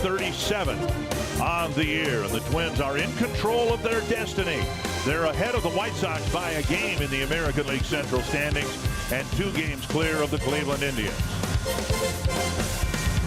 37 on the year, and the Twins are in control of their destiny. They're ahead of the White Sox by a game in the American League Central standings and 2 games clear of the Cleveland Indians.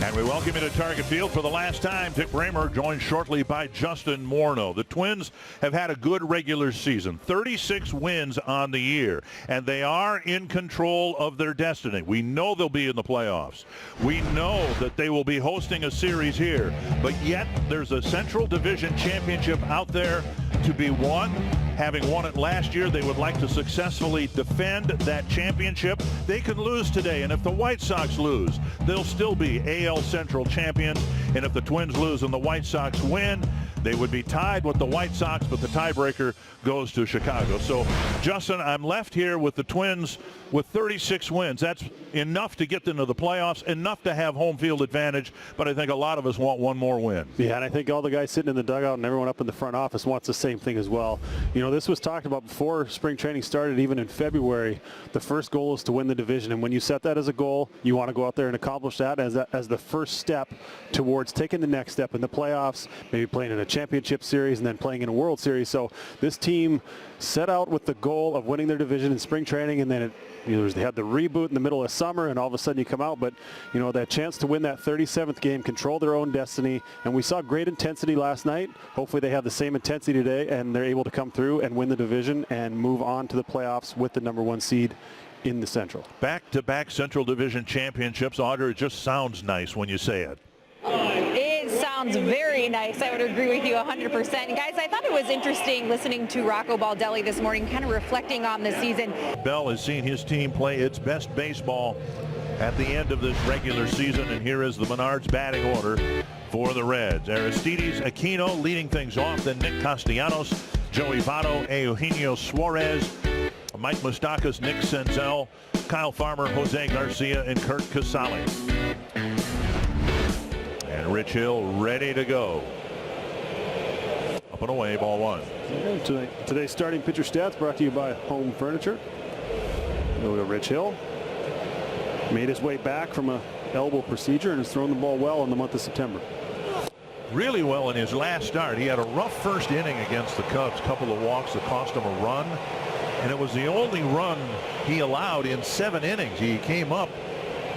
And we welcome you to Target Field for the last time. Dick Bramer joined shortly by Justin Morneau. The Twins have had a good regular season, 36 wins on the year, and they are in control of their destiny. We know they'll be in the playoffs. We know that they will be hosting a series here, but yet there's a Central Division championship out there to be won. Having won it last year, they would like to successfully defend that championship. They can lose today, and if the White Sox lose, they'll still be AL Central champions. And if the Twins lose and the White Sox win, they would be tied with the White Sox, but the tiebreaker goes to Chicago. So, Justin, I'm left here with the Twins with 36 wins. That's enough to get them to the playoffs, enough to have home field advantage, but I think a lot of us want one more win. Yeah, and I think all the guys sitting in the dugout and everyone up in the front office wants the same thing as well. You know, this was talked about before spring training started, even in February. The first goal is to win the division, and when you set that as a goal, you want to go out there and accomplish that as the first step towards taking the next step in the playoffs, maybe playing in a championship series and then playing in a World Series. So this team set out with the goal of winning their division in spring training, and then they had the reboot in the middle of summer, and all of a sudden you come out. But, you know, that chance to win that 37th game, control their own destiny, and we saw great intensity last night. Hopefully they have the same intensity today, and they're able to come through and win the division and move on to the playoffs with the #1 seed in the Central. Back-to-back Central Division championships. Audra, it just sounds nice when you say it. It sounds very nice. I would agree with you 100%. Guys, I thought it was interesting listening to Rocco Baldelli this morning, kind of reflecting on the season. Bell has seen his team play its best baseball at the end of this regular season, and here is the Menards batting order for the Reds. Aristides Aquino leading things off, then Nick Castellanos, Joey Votto, Eugenio Suarez, Mike Moustakas, Nick Senzel, Kyle Farmer, Jose Garcia, and Kurt Casale. And Rich Hill ready to go. Up and away, ball 1. Today's starting pitcher stats brought to you by Home Furniture. Go to Rich Hill. Made his way back from an elbow procedure and has thrown the ball well in the month of September. Really well in his last start. He had a rough first inning against the Cubs. Couple of walks that cost him a run. And it was the only run he allowed in 7 innings. He came up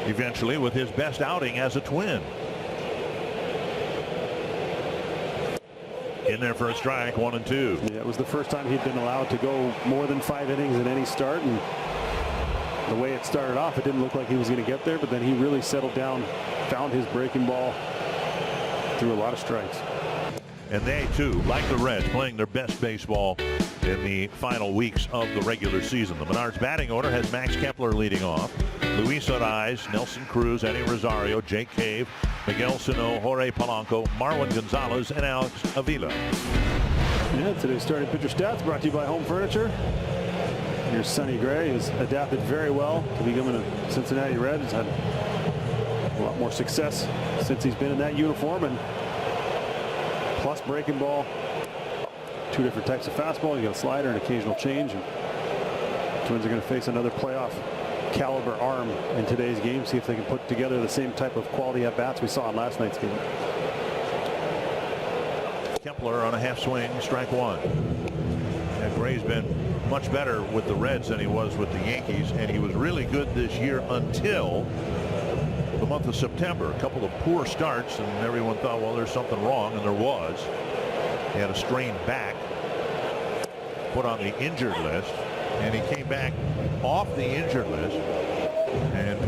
eventually with his best outing as a Twin. In there for a strike, 1-2. Yeah, it was the first time he'd been allowed to go more than 5 innings in any start, and the way it started off, it didn't look like he was going to get there, but then he really settled down, found his breaking ball, threw a lot of strikes. And they, too, like the Reds, playing their best baseball in the final weeks of the regular season. The Menards batting order has Max Kepler leading off, Luis Arraez, Nelson Cruz, Eddie Rosario, Jake Cave, Miguel Sano, Jorge Polanco, Marwin Gonzalez, and Alex Avila. Yeah, today's starting pitcher stats brought to you by Home Furniture. Here's Sonny Gray, who's adapted very well to becoming a Cincinnati Red. He's had a lot more success since he's been in that uniform, and plus breaking ball, 2 different types of fastball. You got a slider and occasional change. And Twins are going to face another playoff caliber arm in today's game. See if they can put together the same type of quality at bats we saw in last night's game. Kepler on a half swing, strike 1. And Gray's been much better with the Reds than he was with the Yankees, and he was really good this year until the month of September. A couple of poor starts, and everyone thought, well, there's something wrong, and there was. He had a strained back, put on the injured list, and he came back off the injured list and